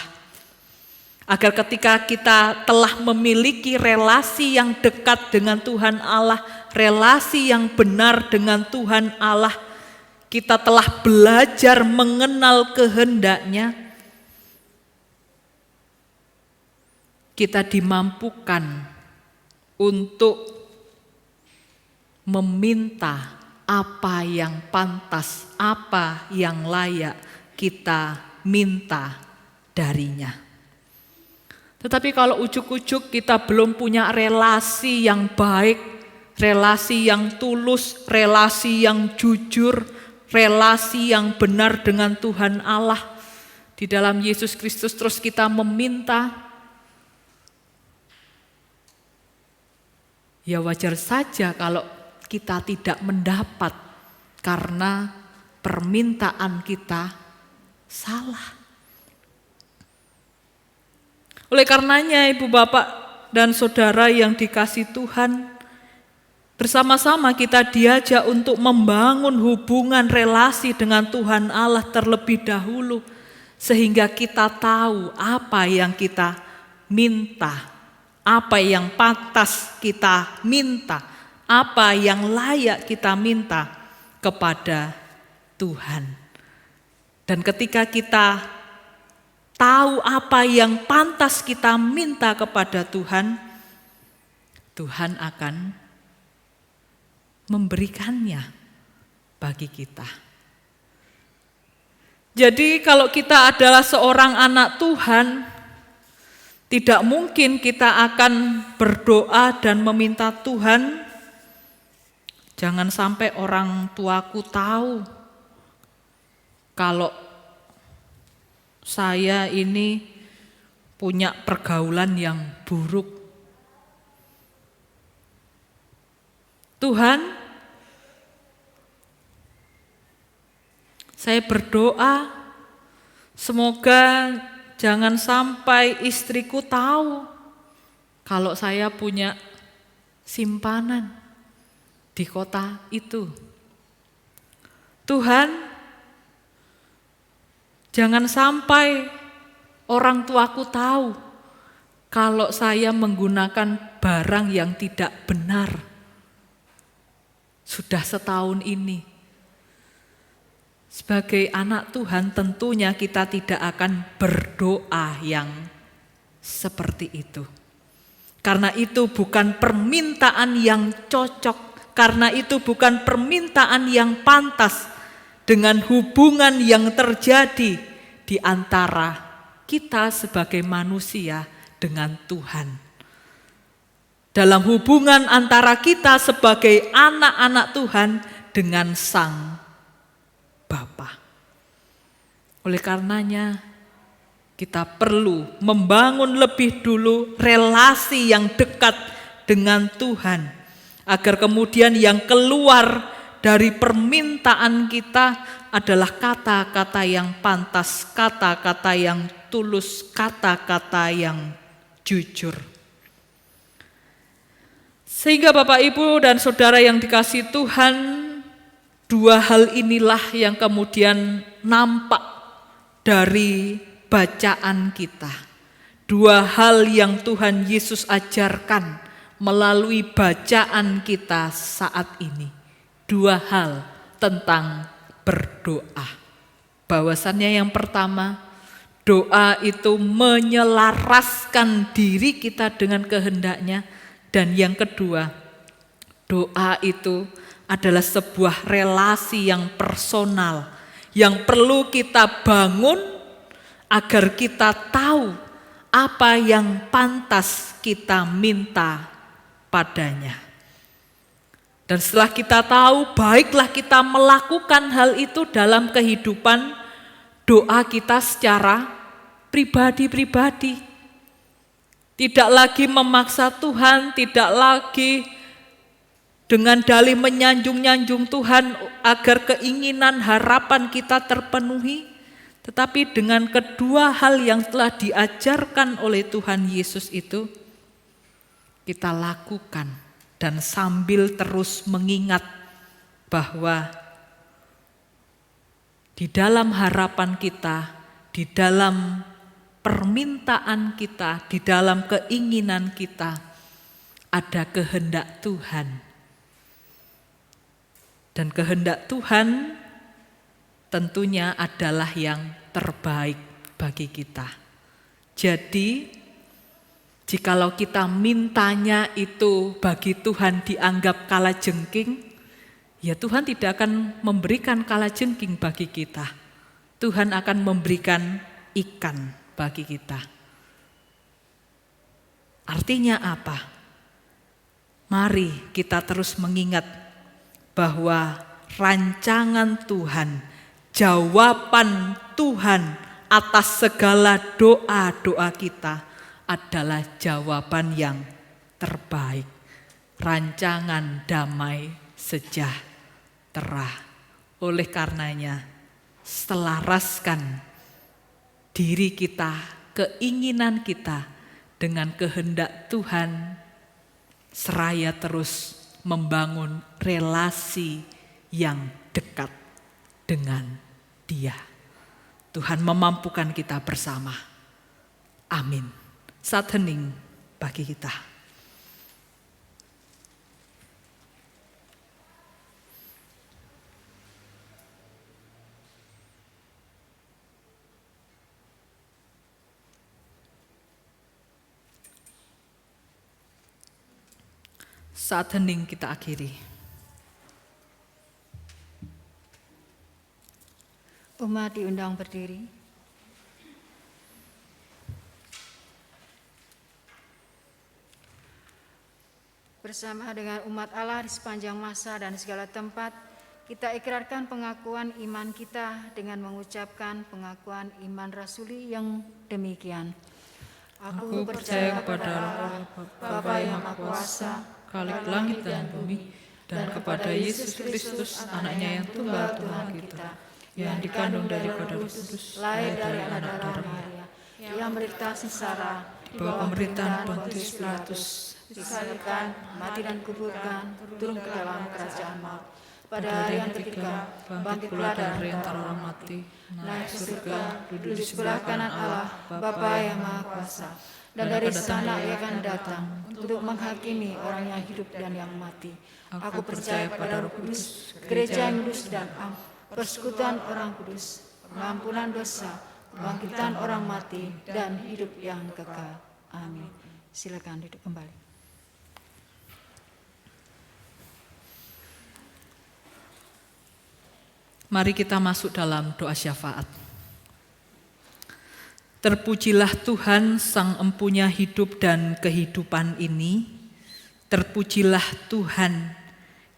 Agar ketika kita telah memiliki relasi yang dekat dengan Tuhan Allah, relasi yang benar dengan Tuhan Allah, kita telah belajar mengenal kehendak-Nya, kita dimampukan untuk meminta apa yang pantas, apa yang layak kita minta darinya. Tetapi kalau ujuk-ujuk kita belum punya relasi yang baik, relasi yang tulus, relasi yang jujur, relasi yang benar dengan Tuhan Allah di dalam Yesus Kristus, terus kita meminta, ya wajar saja kalau kita tidak mendapat karena permintaan kita salah. Oleh karenanya Ibu Bapak dan Saudara yang dikasihi Tuhan, bersama-sama kita diajak untuk membangun hubungan relasi dengan Tuhan Allah terlebih dahulu, sehingga kita tahu apa yang kita minta, apa yang pantas kita minta, apa yang layak kita minta kepada Tuhan. Dan ketika kita tahu apa yang pantas kita minta kepada Tuhan, Tuhan akan memberikannya bagi kita. Jadi kalau kita adalah seorang anak Tuhan, tidak mungkin kita akan berdoa dan meminta Tuhan, jangan sampai orang tuaku tahu kalau saya ini punya pergaulan yang buruk. Tuhan, saya berdoa semoga jangan sampai istriku tahu kalau saya punya simpanan di kota itu. Tuhan, jangan sampai orang tuaku tahu kalau saya menggunakan barang yang tidak benar. Sudah setahun ini. Sebagai anak Tuhan tentunya kita tidak akan berdoa yang seperti itu. Karena itu bukan permintaan yang cocok, karena itu bukan permintaan yang pantas dengan hubungan yang terjadi di antara kita sebagai manusia dengan Tuhan. Dalam hubungan antara kita sebagai anak-anak Tuhan dengan Sang Bapa. Oleh karenanya kita perlu membangun lebih dulu relasi yang dekat dengan Tuhan, agar kemudian yang keluar dari permintaan kita adalah kata-kata yang pantas, kata-kata yang tulus, kata-kata yang jujur. Sehingga Bapak Ibu dan Saudara yang dikasihi Tuhan, dua hal inilah yang kemudian nampak dari bacaan kita. Dua hal yang Tuhan Yesus ajarkan melalui bacaan kita saat ini. Dua hal tentang berdoa. Bahwasannya yang pertama, doa itu menyelaraskan diri kita dengan kehendaknya. Dan yang kedua, doa itu adalah sebuah relasi yang personal yang perlu kita bangun agar kita tahu apa yang pantas kita minta padanya. Dan setelah kita tahu, baiklah kita melakukan hal itu dalam kehidupan doa kita secara pribadi-pribadi. Tidak lagi memaksa Tuhan, tidak lagi dengan dalih menyanjung-nyanjung Tuhan agar keinginan harapan kita terpenuhi, tetapi dengan kedua hal yang telah diajarkan oleh Tuhan Yesus itu kita lakukan, dan sambil terus mengingat bahwa di dalam harapan kita, di dalam permintaan kita, di dalam keinginan kita ada kehendak Tuhan. Dan kehendak Tuhan tentunya adalah yang terbaik bagi kita. Jadi jikalau kita mintanya itu bagi Tuhan dianggap kalajengking, ya Tuhan tidak akan memberikan kalajengking bagi kita. Tuhan akan memberikan ikan bagi kita. Artinya apa? Mari kita terus mengingat bahwa rancangan Tuhan, jawaban Tuhan atas segala doa-doa kita adalah jawaban yang terbaik. Rancangan damai sejahtera. Oleh karenanya, selaraskan diri kita, keinginan kita dengan kehendak Tuhan, seraya terus membangun relasi yang dekat dengan Dia. Tuhan memampukan kita bersama. Amin. Saat hening bagi kita. Saat hening kita akhiri. Umat diundang berdiri. Bersama dengan umat Allah di sepanjang masa dan segala tempat, kita ikrarkan pengakuan iman kita dengan mengucapkan pengakuan iman rasuli yang demikian. Aku percaya kepada Allah, Bapa yang Maha Kuasa, Khalik langit dan bumi, dan kepada Yesus Kristus, anaknya yang tunggal Tuhan kita, yang dikandung daripada Roh Kudus, lahir dari anak darah Maria, yang menderita sengsara, di bawah pemerintahan Pontius Pilatus, disalibkan, mati dan kuburkan, turun ke dalam kerajaan maut. Pada hari yang ketiga, bangkit pula dari antara orang mati, naik ke surga, duduk di sebelah kanan Allah, Bapa yang Maha Kuasa. Dan dari sana Ia akan datang untuk menghakimi orang yang hidup dan yang mati. Aku percaya pada Roh Kudus, gereja yang kudus dan am, persekutuan orang kudus, pengampunan dosa, kebangkitan orang mati, dan hidup yang kekal. Amin. Silakan duduk kembali. Mari kita masuk dalam doa syafaat. Terpujilah Tuhan Sang Empunya hidup dan kehidupan ini. Terpujilah Tuhan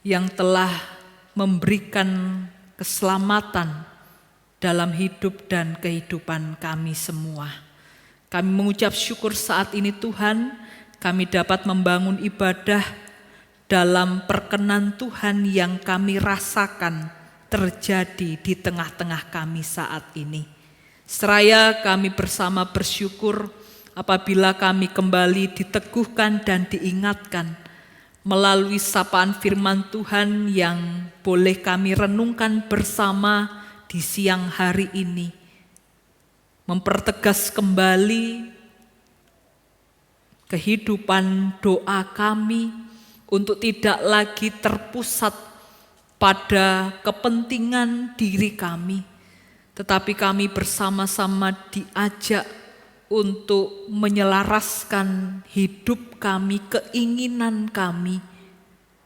yang telah memberikan keselamatan dalam hidup dan kehidupan kami semua. Kami mengucap syukur saat ini Tuhan, kami dapat membangun ibadah dalam perkenan Tuhan yang kami rasakan terjadi di tengah-tengah kami saat ini. Seraya kami bersama bersyukur apabila kami kembali diteguhkan dan diingatkan melalui sapaan firman Tuhan yang boleh kami renungkan bersama di siang hari ini. Mempertegas kembali kehidupan doa kami untuk tidak lagi terpusat pada kepentingan diri kami, tetapi kami bersama-sama diajak untuk menyelaraskan hidup kami, keinginan kami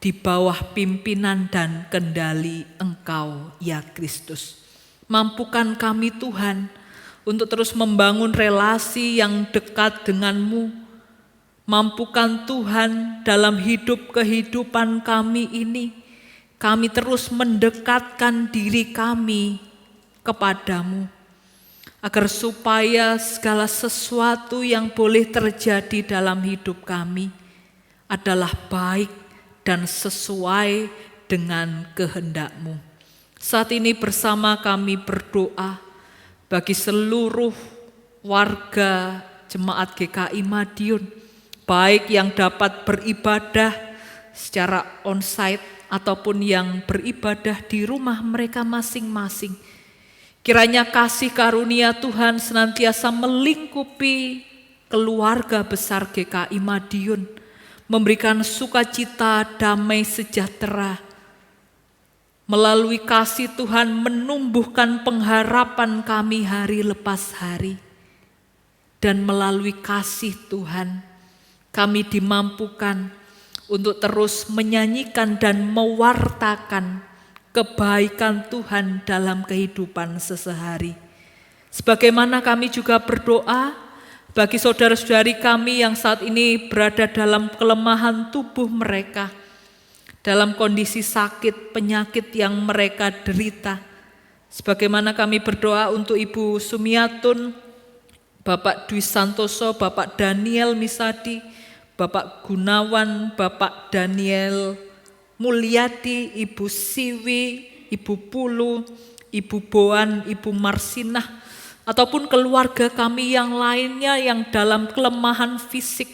di bawah pimpinan dan kendali Engkau ya Kristus. Mampukan kami Tuhan untuk terus membangun relasi yang dekat denganmu. Mampukan Tuhan dalam hidup kehidupan kami ini, kami terus mendekatkan diri kami kepadamu, agar supaya segala sesuatu yang boleh terjadi dalam hidup kami adalah baik dan sesuai dengan kehendak-Mu. Saat ini bersama kami berdoa bagi seluruh warga Jemaat GKI Madiun, baik yang dapat beribadah secara onsite ataupun yang beribadah di rumah mereka masing-masing. Kiranya kasih karunia Tuhan senantiasa melingkupi keluarga besar GKI Madiun, memberikan sukacita, damai, sejahtera. Melalui kasih Tuhan menumbuhkan pengharapan kami hari lepas hari. Dan melalui kasih Tuhan kami dimampukan untuk terus menyanyikan dan mewartakan kebaikan Tuhan dalam kehidupan sehari-hari. Sebagaimana kami juga berdoa bagi saudara-saudari kami yang saat ini berada dalam kelemahan tubuh mereka, dalam kondisi sakit, penyakit yang mereka derita. Sebagaimana kami berdoa untuk Ibu Sumiatun, Bapak Dwi Santoso, Bapak Daniel Misadi, Bapak Gunawan, Bapak Daniel Mulyadi, Ibu Siwi, Ibu Pulu, Ibu Boan, Ibu Marsinah, ataupun keluarga kami yang lainnya yang dalam kelemahan fisik,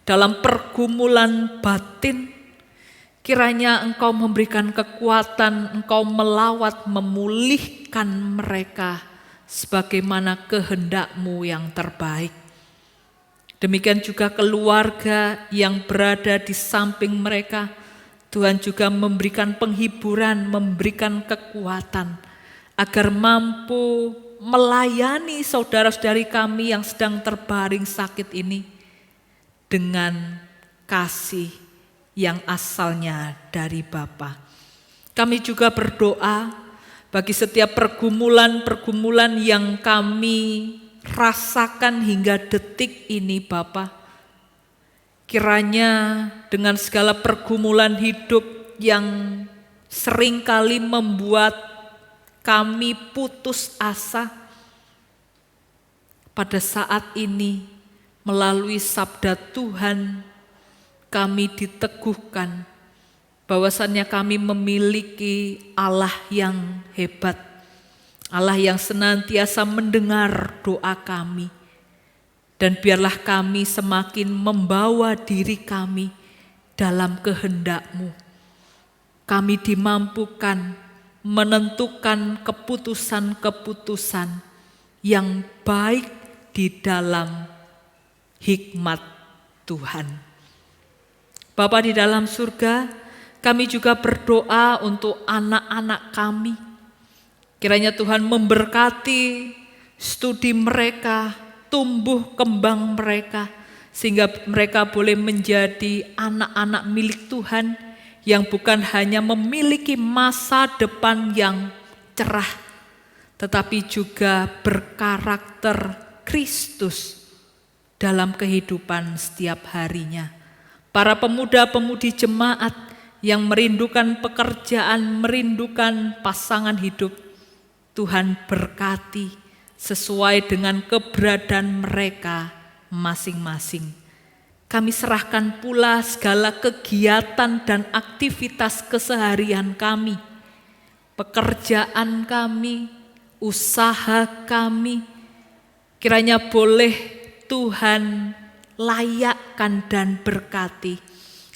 dalam pergumulan batin, kiranya Engkau memberikan kekuatan, Engkau melawat, memulihkan mereka sebagaimana kehendak-Mu yang terbaik. Demikian juga keluarga yang berada di samping mereka, Tuhan juga memberikan penghiburan, memberikan kekuatan agar mampu melayani saudara-saudari kami yang sedang terbaring sakit ini dengan kasih yang asalnya dari Bapa. Kami juga berdoa bagi setiap pergumulan-pergumulan yang kami rasakan hingga detik ini Bapa. Kiranya dengan segala pergumulan hidup yang seringkali membuat kami putus asa, pada saat ini melalui sabda Tuhan kami diteguhkan bahwasannya kami memiliki Allah yang hebat, Allah yang senantiasa mendengar doa kami. Dan biarlah kami semakin membawa diri kami dalam kehendak-Mu. Kami dimampukan menentukan keputusan-keputusan yang baik di dalam hikmat Tuhan. Bapa di dalam surga, kami juga berdoa untuk anak-anak kami. Kiranya Tuhan memberkati studi mereka, tumbuh kembang mereka, sehingga mereka boleh menjadi anak-anak milik Tuhan yang bukan hanya memiliki masa depan yang cerah, tetapi juga berkarakter Kristus dalam kehidupan setiap harinya. Para pemuda-pemudi jemaat yang merindukan pekerjaan, merindukan pasangan hidup, Tuhan berkati sesuai dengan keberadaan mereka masing-masing. Kami serahkan pula segala kegiatan dan aktivitas keseharian kami, pekerjaan kami, usaha kami, kiranya boleh Tuhan layakkan dan berkati,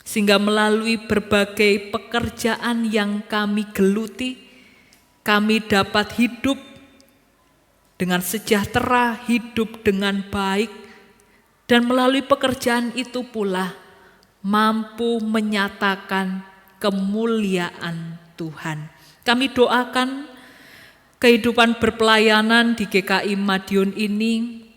sehingga melalui berbagai pekerjaan yang kami geluti, kami dapat hidup dengan sejahtera, hidup dengan baik, dan melalui pekerjaan itu pula mampu menyatakan kemuliaan Tuhan. Kami doakan kehidupan berpelayanan di GKI Madiun ini,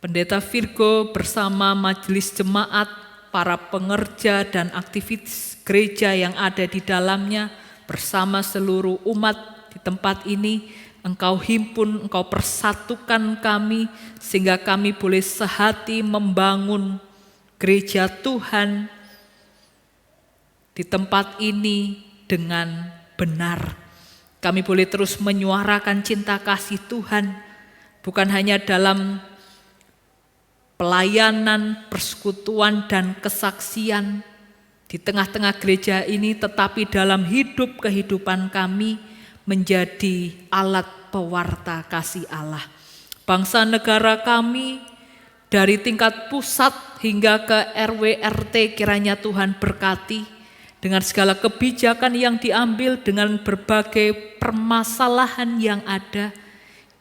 Pendeta Virgo bersama majelis jemaat, para pengerja dan aktivis gereja yang ada di dalamnya, bersama seluruh umat di tempat ini, Engkau himpun, Engkau persatukan kami, sehingga kami boleh sehati membangun gereja Tuhan di tempat ini dengan benar. Kami boleh terus menyuarakan cinta kasih Tuhan, bukan hanya dalam pelayanan, persekutuan, dan kesaksian di tengah-tengah gereja ini, tetapi dalam hidup kehidupan kami menjadi alat pewarta kasih Allah. Bangsa negara kami dari tingkat pusat hingga ke RW RT, kiranya Tuhan berkati dengan segala kebijakan yang diambil, dengan berbagai permasalahan yang ada.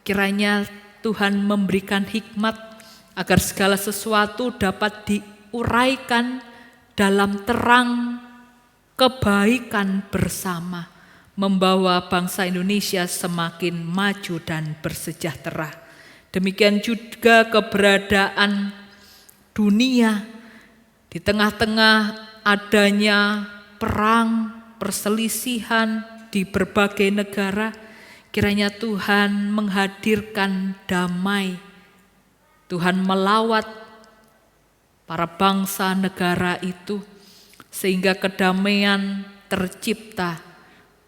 Kiranya Tuhan memberikan hikmat agar segala sesuatu dapat diuraikan dalam terang kebaikan bersama, membawa bangsa Indonesia semakin maju dan bersejahtera. Demikian juga keberadaan dunia di tengah-tengah adanya perang, perselisihan di berbagai negara. Kiranya Tuhan menghadirkan damai, Tuhan melawat para bangsa negara itu sehingga kedamaian tercipta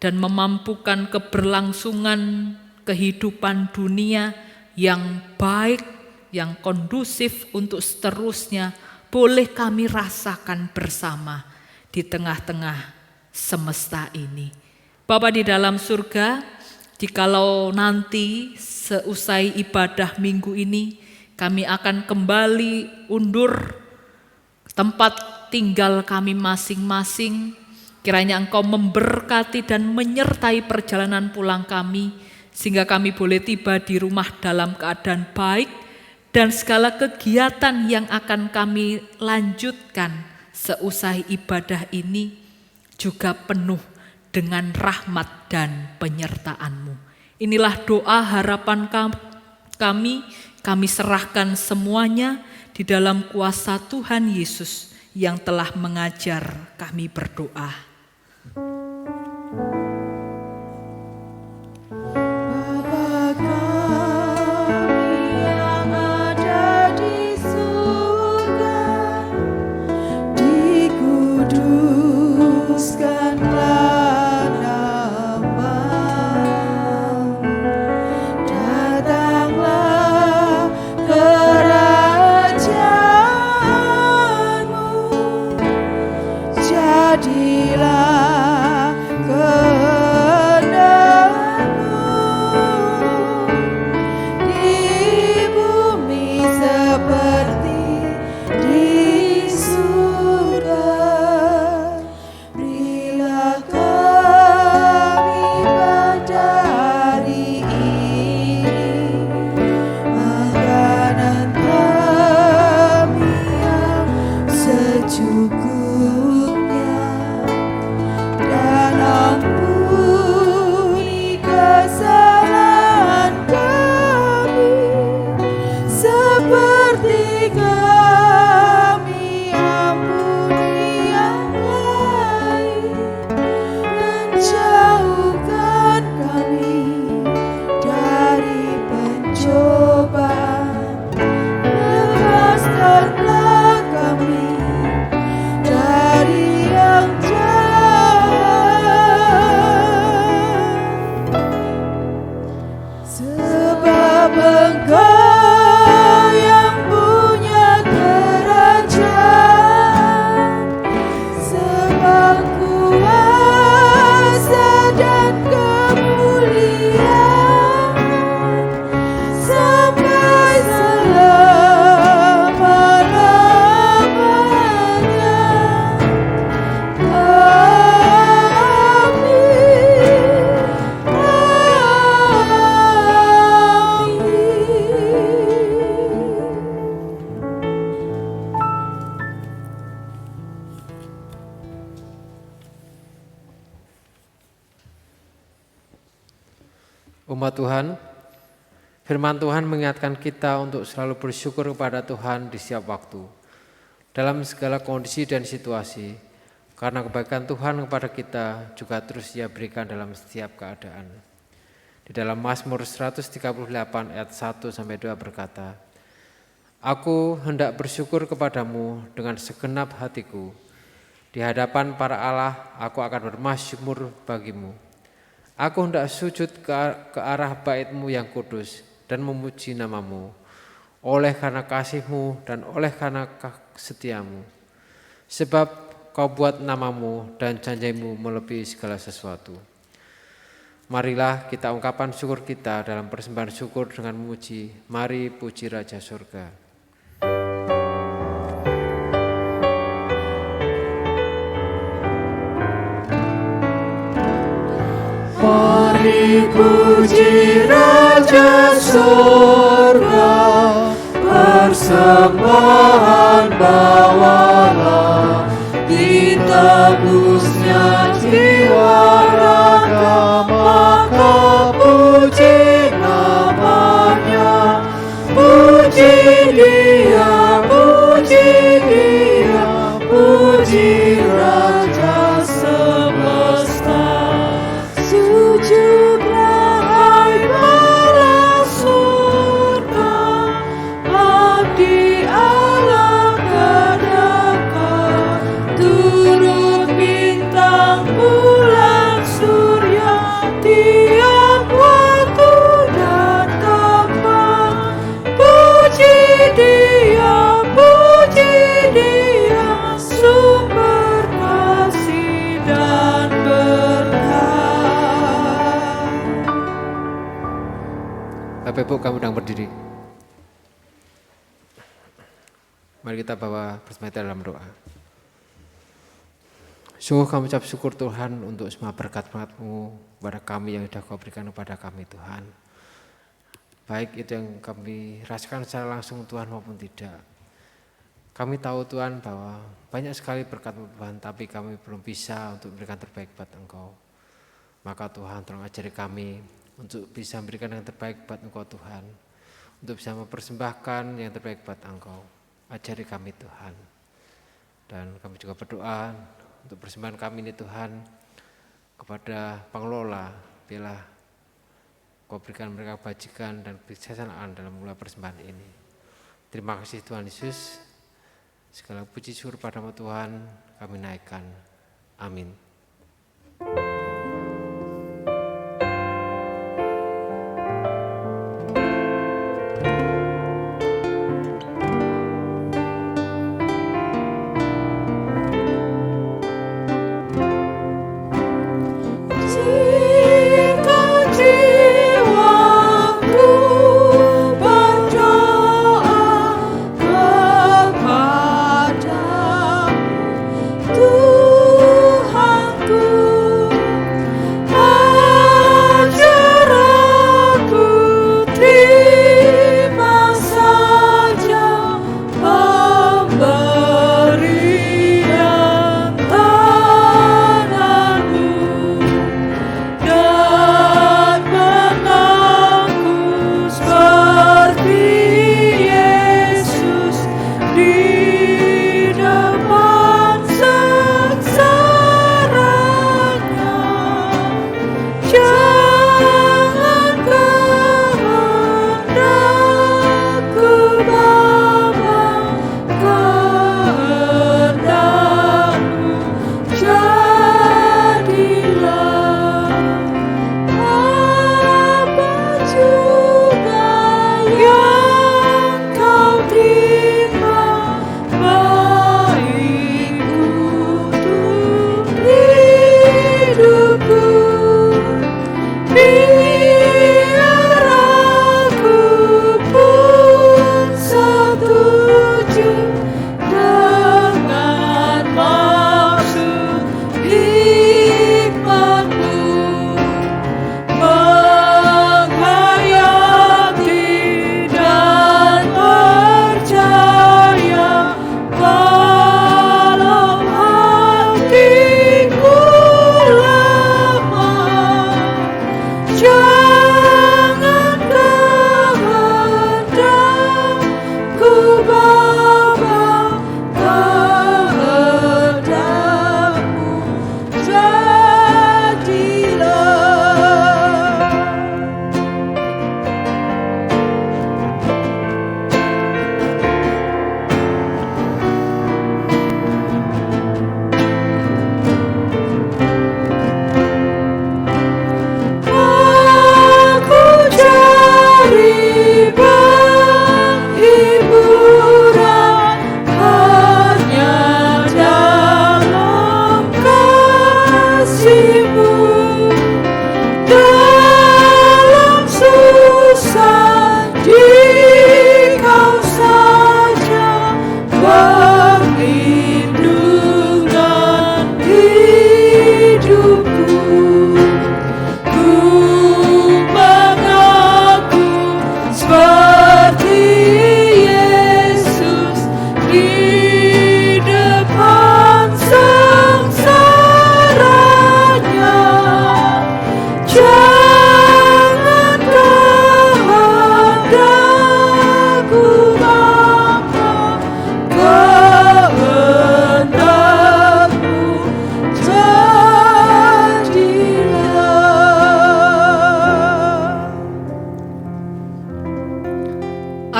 dan memampukan keberlangsungan kehidupan dunia yang baik, yang kondusif untuk seterusnya boleh kami rasakan bersama di tengah-tengah semesta ini. Bapa di dalam surga, Jikalau nanti seusai ibadah minggu ini kami akan kembali undur tempat tinggal kami masing-masing, kiranya Engkau memberkati dan menyertai perjalanan pulang kami, sehingga kami boleh tiba di rumah dalam keadaan baik, dan segala kegiatan yang akan kami lanjutkan seusai ibadah ini juga penuh dengan rahmat dan penyertaan-Mu. Inilah doa harapan kami serahkan semuanya di dalam kuasa Tuhan Yesus yang telah mengajar kami berdoa. Umat Tuhan, firman Tuhan mengingatkan kita untuk selalu bersyukur kepada Tuhan di setiap waktu, dalam segala kondisi dan situasi, karena kebaikan Tuhan kepada kita juga terus Ia berikan dalam setiap keadaan. Di dalam Mazmur 138 ayat 1-2 berkata, "Aku hendak bersyukur kepadamu dengan segenap hatiku, di hadapan para Allah aku akan bermazmur bagimu. Aku hendak sujud ke arah bait-Mu yang kudus dan memuji nama-Mu, oleh karena kasih-Mu dan oleh karena setiamu. Sebab Kau buat nama-Mu dan janji-Mu melebihi segala sesuatu." Marilah kita ungkapkan syukur kita dalam persembahan syukur dengan memuji. Mari puji Raja Surga. Mari puji Raja Surga, persembahan bawalah, ditebusnya jiwa raga, maka puji namanya. Puji Dia, puji Dia, puji Raja semesta. Sujudlah hai bala surga, abdi Allah kedekat, turun bintang Bapak Ibu kami undang berdiri. Mari kita bawa bersama dalam doa. Sungguh kami ucap syukur Tuhan untuk semua berkat-berkat-Mu kepada kami yang sudah Kau berikan kepada kami Tuhan. Baik itu yang kami rasakan secara langsung Tuhan maupun tidak. Kami tahu Tuhan bahwa banyak sekali berkat Tuhan, tapi kami belum bisa untuk memberikan terbaik buat Engkau. Maka Tuhan tolong ajari kami untuk bisa memberikan yang terbaik buat Engkau Tuhan. Untuk bisa mempersembahkan yang terbaik buat Engkau. Ajari kami Tuhan. Dan kami juga berdoa untuk persembahan kami ini Tuhan kepada pengelola, biarlah Kau berikan mereka kebajikan dan kebijaksanaan dalam mengelola persembahan ini. Terima kasih Tuhan Yesus. Segala puji syukur padamu Tuhan kami naikkan. Amin.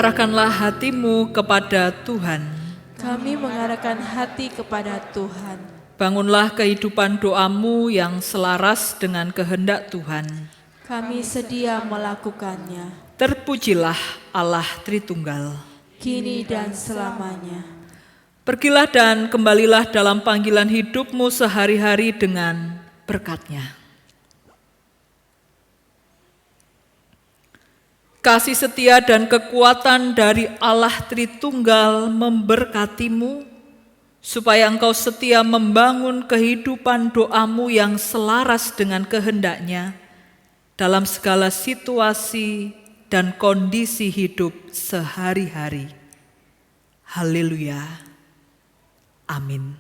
Arahkanlah hatimu kepada Tuhan. Kami mengarahkan hati kepada Tuhan. Bangunlah kehidupan doamu yang selaras dengan kehendak Tuhan. Kami sedia melakukannya. Terpujilah Allah Tritunggal, kini dan selamanya. Pergilah dan kembalilah dalam panggilan hidupmu sehari-hari dengan berkat-Nya. Kasih setia dan kekuatan dari Allah Tritunggal memberkatimu, supaya engkau setia membangun kehidupan doamu yang selaras dengan kehendak-Nya dalam segala situasi dan kondisi hidup sehari-hari. Haleluya. Amin.